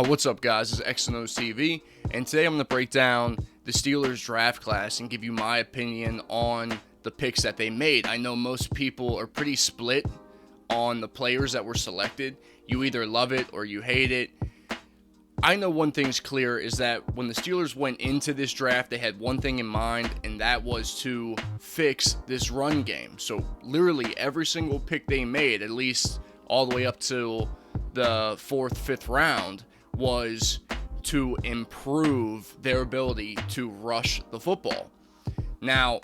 What's up, guys? This is XNO's TV, and today I'm going to break down the Steelers draft class and give you my opinion on the picks that they made. I know most people are pretty split on the players that were selected. You either love it or you hate it. I know one thing's clear is that when the Steelers went into this draft, they had one thing in mind, and that was to fix this run game. So literally every single pick they made, at least all the way up to the 4th, 5th round, was to improve their ability to rush the football. Now,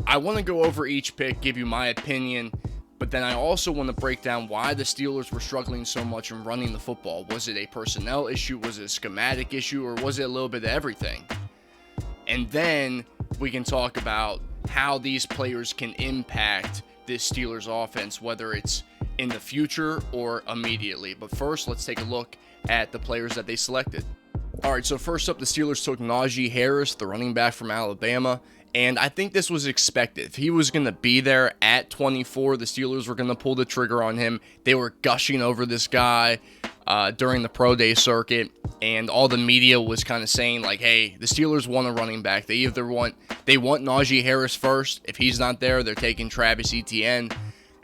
I want to go over each pick, give you my opinion, but then I also want to break down why the Steelers were struggling so much in running the football. Was it a personnel issue? Was it a schematic issue? Or was it a little bit of everything? And then we can talk about how these players can impact this Steelers offense, whether it's in the future or immediately. But first, let's take a look at the players that they selected. All right, so first up, the Steelers took Najee Harris, the running back from Alabama. And I think this was expected. If he was going to be there at 24, the Steelers were going to pull the trigger on him. They were gushing over this guy during the pro day circuit, and all the media was kind of saying, like, hey, the Steelers want a running back. They want Najee Harris first. If he's not there, they're taking Travis Etienne.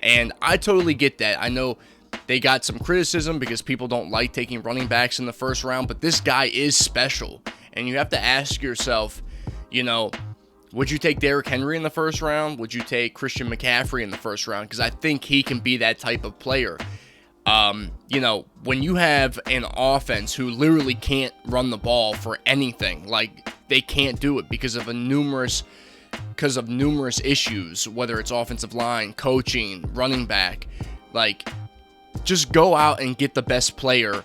And I totally get that. I know they got some criticism because people don't like taking running backs in the first round, but this guy is special. And you have to ask yourself, would you take Derrick Henry in the first round? Would you take Christian McCaffrey in the first round? Because I think he can be that type of player. When you have an offense who literally can't run the ball for anything, like they can't do it because of numerous issues, whether it's offensive line, coaching, running back, like just go out and get the best player.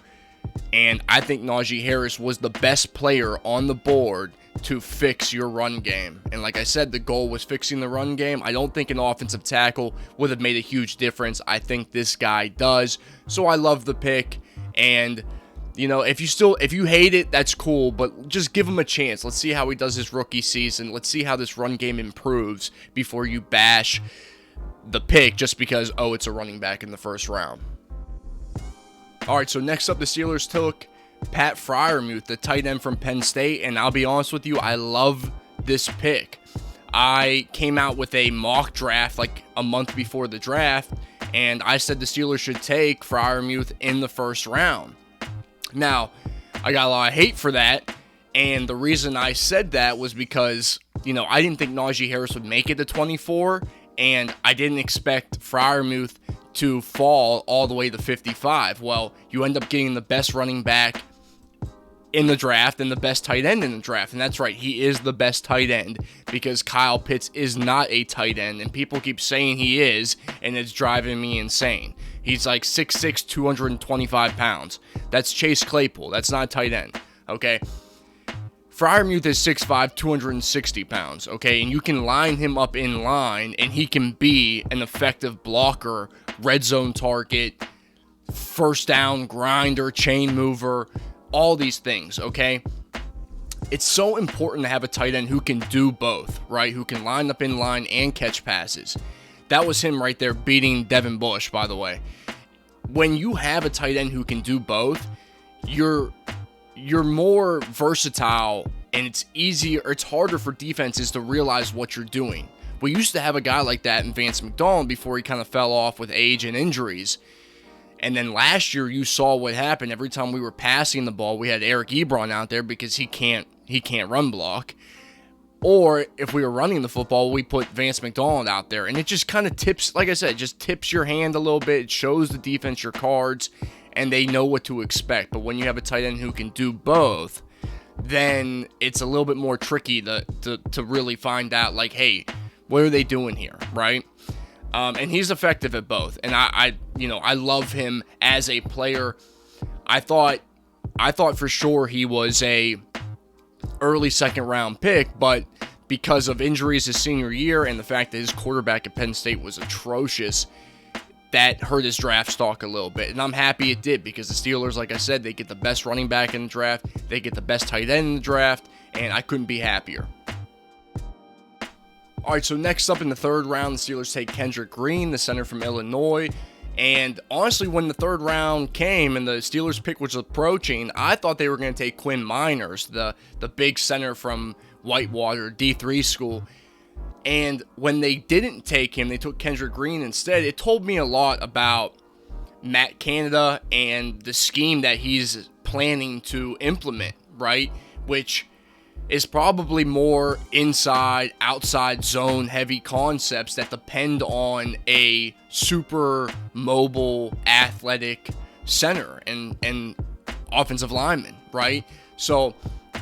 And I think Najee Harris was the best player on the board to fix your run game. And like I said, the goal was fixing the run game. I don't think an offensive tackle would have made a huge difference. I think this guy does. So I love the pick. And if you hate it, that's cool, but just give him a chance. Let's see how he does his rookie season. Let's see how this run game improves before you bash the pick just because, it's a running back in the first round. All right, so next up, the Steelers took Pat Freiermuth, the tight end from Penn State, and I'll be honest with you, I love this pick. I came out with a mock draft like a month before the draft, and I said the Steelers should take Freiermuth in the first round. Now, I got a lot of hate for that, and the reason I said that was because, I didn't think Najee Harris would make it to 24, and I didn't expect Freiermuth to fall all the way to 55. Well, you end up getting the best running back in the draft and the best tight end in the draft. And that's right, he is the best tight end because Kyle Pitts is not a tight end, and people keep saying he is, and it's driving me insane. He's like 6'6", 225 pounds. That's Chase Claypool. That's not a tight end, okay? Freiermuth is 6'5", 260 pounds, okay? And you can line him up in line, and he can be an effective blocker, red zone target, first down grinder, chain mover, all these things, okay? It's so important to have a tight end who can do both, right? Who can line up in line and catch passes. That was him right there beating Devin Bush, by the way. When you have a tight end who can do both, you're more versatile, and it's harder for defenses to realize what you're doing. We used to have a guy like that in Vance McDonald before he kind of fell off with age and injuries. And then last year, you saw what happened. Every time we were passing the ball, we had Eric Ebron out there because he can't run block. Or if we were running the football, we put Vance McDonald out there. And it just kind of tips, like I said, just tips your hand a little bit. It shows the defense your cards, and they know what to expect. But when you have a tight end who can do both, then it's a little bit more tricky to really find out, like, hey, what are they doing here, right? And he's effective at both. And I love him as a player. I thought for sure he was a early second round pick, but because of injuries his senior year and the fact that his quarterback at Penn State was atrocious, that hurt his draft stock a little bit. And I'm happy it did because the Steelers, like I said, they get the best running back in the draft, they get the best tight end in the draft, and I couldn't be happier. All right, so next up in the third round, the Steelers take Kendrick Green, the center from Illinois. And honestly, when the third round came and the Steelers pick was approaching, I thought they were going to take Quinn Miners, the big center from Whitewater D3 school. And when they didn't take him, they took Kendrick Green instead. It told me a lot about Matt Canada and the scheme that he's planning to implement, right? Which is probably more inside, outside zone heavy concepts that depend on a super mobile, athletic center and offensive lineman, right? So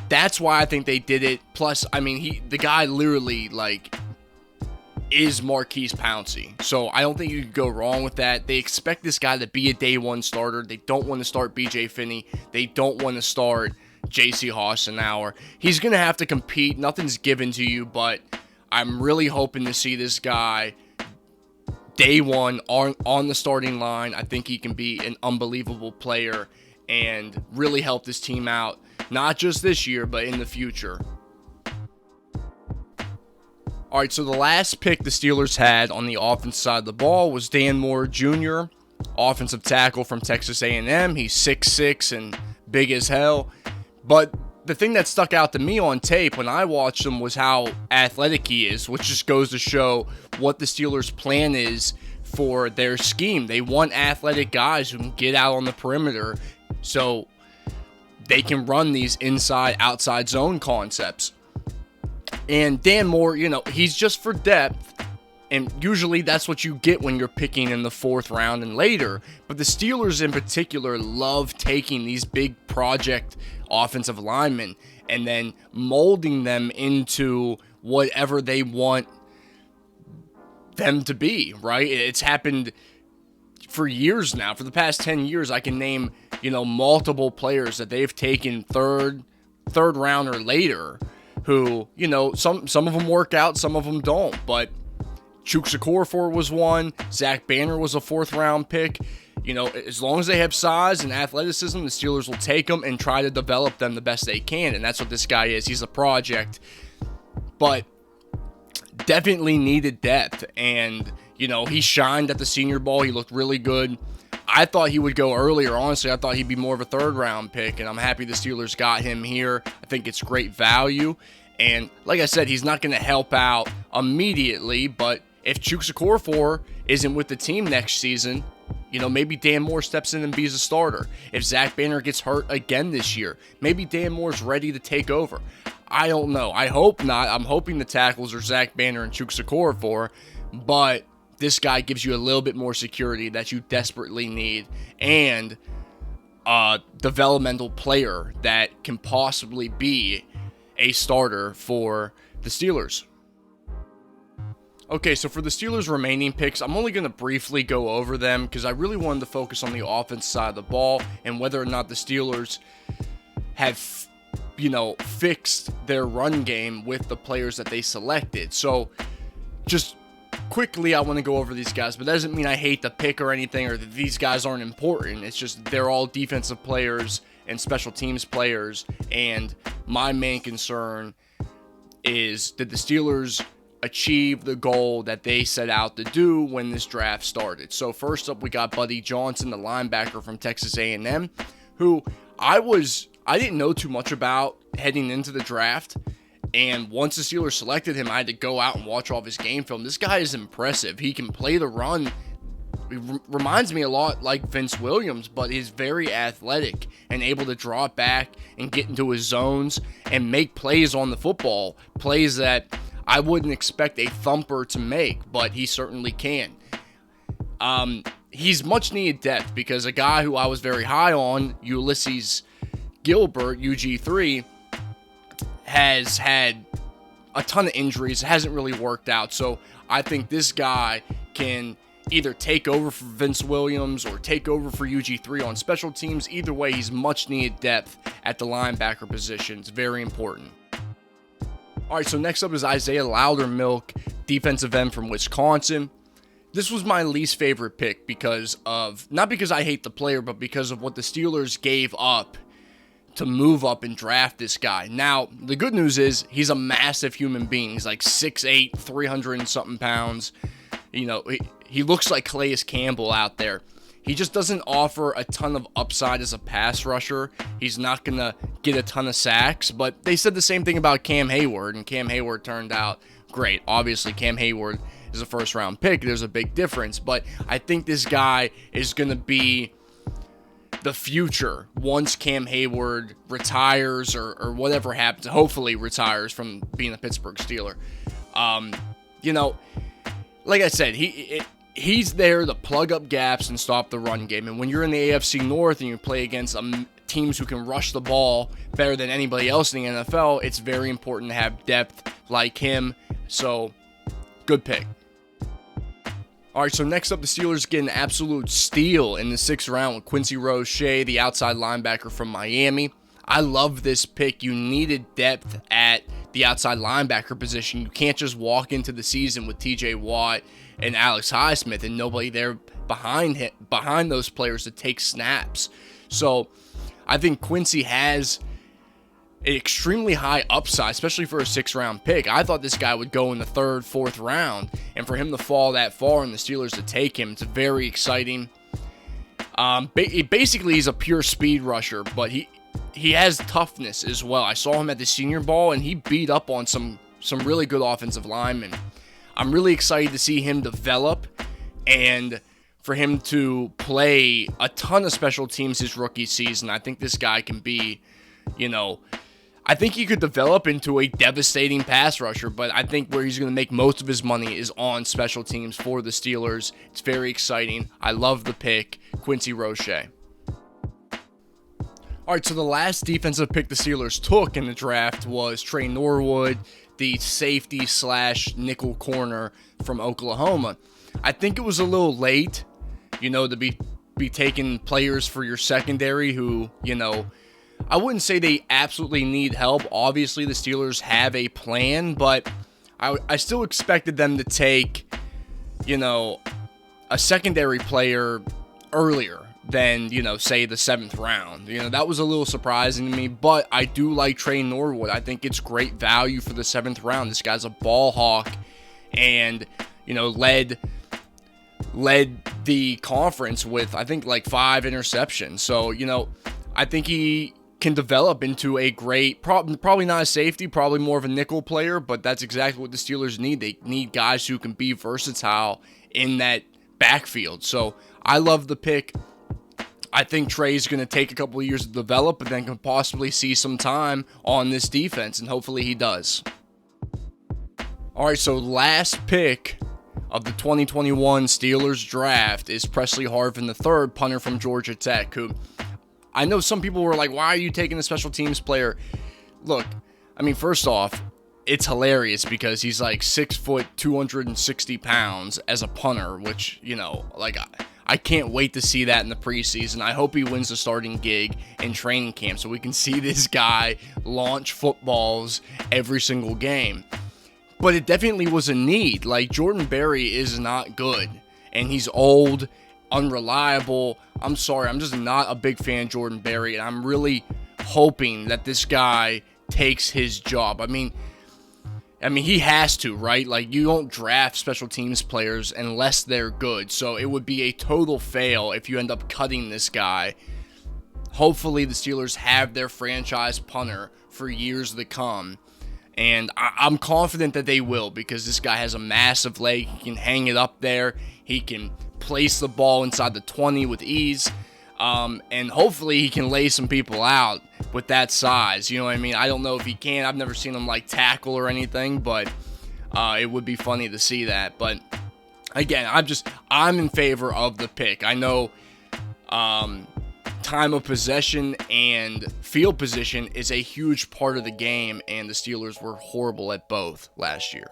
that's why I think they did it. Plus, I mean, the guy literally, like, is Marquise Pouncey. So I don't think you could go wrong with that. They expect this guy to be a day one starter. They don't want to start BJ Finney. They don't want to start JC Hassenauer. He's going to have to compete. Nothing's given to you, but I'm really hoping to see this guy day one on the starting line. I think he can be an unbelievable player and really help this team out, not just this year, but in the future. All right, so the last pick the Steelers had on the offense side of the ball was Dan Moore Jr., offensive tackle from Texas A&M. He's 6'6" and big as hell. But the thing that stuck out to me on tape when I watched him was how athletic he is, which just goes to show what the Steelers' plan is for their scheme. They want athletic guys who can get out on the perimeter so they can run these inside-outside zone concepts. And Dan Moore, he's just for depth, and usually that's what you get when you're picking in the fourth round and later. But the Steelers in particular love taking these big project offensive linemen and then molding them into whatever they want them to be, right? It's happened for years now. For the past 10 years, I can name, multiple players that they've taken third round or later who, some of them work out, some of them don't. But Chuks Okorafor was one. Zach Banner was a fourth-round pick. As long as they have size and athleticism, the Steelers will take them and try to develop them the best they can. And that's what this guy is. He's a project. But definitely needed depth. And, he shined at the Senior Bowl. He looked really good. I thought he would go earlier. Honestly, I thought he'd be more of a third-round pick, and I'm happy the Steelers got him here. I think it's great value. And like I said, he's not going to help out immediately, but if Chuks Okorafor isn't with the team next season, maybe Dan Moore steps in and be a starter. If Zach Banner gets hurt again this year, maybe Dan Moore's ready to take over. I don't know. I hope not. I'm hoping the tackles are Zach Banner and Chuks Okorafor, but this guy gives you a little bit more security that you desperately need, and a developmental player that can possibly be a starter for the Steelers. Okay, so for the Steelers' remaining picks, I'm only going to briefly go over them because I really wanted to focus on the offense side of the ball and whether or not the Steelers have, fixed their run game with the players that they selected. So, just quickly, I want to go over these guys, but that doesn't mean I hate the pick or anything or that these guys aren't important. It's just they're all defensive players and special teams players, and my main concern is, did the Steelers achieve the goal that they set out to do when this draft started? So first up, we got Buddy Johnson, the linebacker from Texas A&M, who I didn't know too much about heading into the draft, and once the Steelers selected him, I had to go out and watch all of his game film. This guy is impressive. He can play the run. He reminds me a lot like Vince Williams, but he's very athletic and able to draw it back and get into his zones and make plays on the football, plays that I wouldn't expect a thumper to make, but he certainly can. He's much needed depth because a guy who I was very high on, Ulysses Gilbert, UG3, has had a ton of injuries, hasn't really worked out. So I think this guy can either take over for Vince Williams or take over for UG3 on special teams. Either way, he's much needed depth at the linebacker position. It's very important. All right, so next up is Isaiah Loudermilk, defensive end from Wisconsin. This was my least favorite pick because of, not because I hate the player, but because of what the Steelers gave up to move up and draft this guy. Now, the good news is he's a massive human being. He's like 6'8", 300 and something pounds. he looks like Calais Campbell out there. He just doesn't offer a ton of upside as a pass rusher. He's not going to get a ton of sacks, but they said the same thing about Cam Hayward, and Cam Hayward turned out great. Obviously, Cam Hayward is a first-round pick. There's a big difference, but I think this guy is going to be the future once Cam Hayward retires or whatever happens. Hopefully retires from being a Pittsburgh Steeler. Like I said, he's there to plug up gaps and stop the run game. And when you're in the AFC North and you play against teams who can rush the ball better than anybody else in the NFL, it's very important to have depth like him. So, good pick. All right, so next up, the Steelers get an absolute steal in the 6th round with Quincy Roche, the outside linebacker from Miami. I love this pick. You needed depth at the outside linebacker position. You can't just walk into the season with TJ Watt and Alex Highsmith and nobody there behind those players to take snaps. So I think Quincy has an extremely high upside, especially for a 6th-round pick. I thought this guy would go in the 3rd, 4th round, and for him to fall that far and the Steelers to take him, it's very exciting. Basically, he's a pure speed rusher, but he has toughness as well. I saw him at the Senior Bowl, and he beat up on some really good offensive linemen. I'm really excited to see him develop and for him to play a ton of special teams his rookie season. I think this guy can be, I think he could develop into a devastating pass rusher, but I think where he's going to make most of his money is on special teams for the Steelers. It's very exciting. I love the pick, Quincy Roche. All right, so the last defensive pick the Steelers took in the draft was Trey Norwood, the safety/nickel corner from Oklahoma. I think it was a little late, to be taking players for your secondary who, I wouldn't say they absolutely need help. Obviously, the Steelers have a plan, but I still expected them to take, a secondary player earlier than, say, the 7th round. That was a little surprising to me, but I do like Trey Norwood. I think it's great value for the 7th round. This guy's a ball hawk and, led the conference with, I think, like 5 interceptions. So, I think he can develop into a great, probably not a safety, probably more of a nickel player, but that's exactly what the Steelers need. They need guys who can be versatile in that backfield. So I love the pick. I think Trey's going to take a couple of years to develop, but then can possibly see some time on this defense, and hopefully he does. All right, so last pick of the 2021 Steelers draft is Presley Harvin III, punter from Georgia Tech, who I know some people were like, why are you taking a special teams player? Look, first off, it's hilarious because he's like 6 foot, 260 pounds as a punter, which, I can't wait to see that in the preseason. I hope he wins the starting gig in training camp so we can see this guy launch footballs every single game. But it definitely was a need. Like, Jordan Berry is not good, and he's old, unreliable. I'm sorry, I'm just not a big fan of Jordan Berry, and I'm really hoping that this guy takes his job. He has to, right? Like, you don't draft special teams players unless they're good. So it would be a total fail if you end up cutting this guy. Hopefully the Steelers have their franchise punter for years to come. And I'm confident that they will, because this guy has a massive leg. He can hang it up there. He can place the ball inside the 20 with ease. And hopefully he can lay some people out with that size. You know what I mean? I don't know if he can. I've never seen him tackle or anything, but it would be funny to see that. But again, I'm in favor of the pick. I know time of possession and field position is a huge part of the game, and the Steelers were horrible at both last year.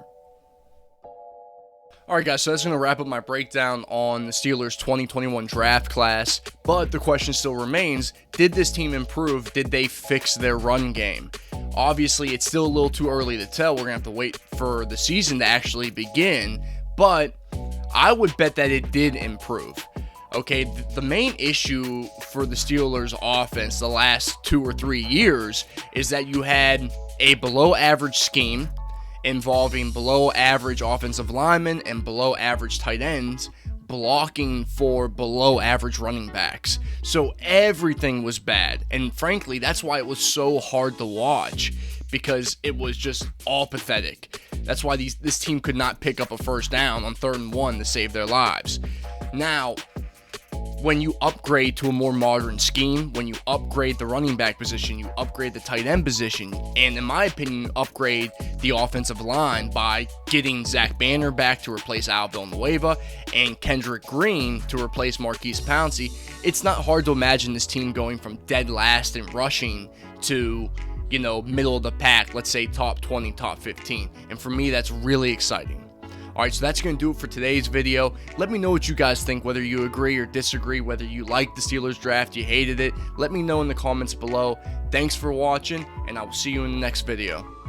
All right, guys, so that's going to wrap up my breakdown on the Steelers' 2021 draft class. But the question still remains, did this team improve? Did they fix their run game? Obviously, it's still a little too early to tell. We're going to have to wait for the season to actually begin. But I would bet that it did improve. Okay, the main issue for the Steelers' offense the last 2 or 3 years is that you had a below-average scheme involving below-average offensive linemen and below-average tight ends, blocking for below average running backs. So everything was bad. And frankly, that's why it was so hard to watch, because it was just all pathetic. That's why this team could not pick up a first down on 3rd and 1 to save their lives. Now, when you upgrade to a more modern scheme, when you upgrade the running back position, you upgrade the tight end position, and in my opinion, you upgrade the offensive line by getting Zach Banner back to replace Al Villanueva and Kendrick Green to replace Marquise Pouncey, it's not hard to imagine this team going from dead last in rushing to, middle of the pack, let's say top 20, top 15. And for me, that's really exciting. Alright, so that's going to do it for today's video. Let me know what you guys think, whether you agree or disagree, whether you liked the Steelers draft, you hated it. Let me know in the comments below. Thanks for watching, and I will see you in the next video.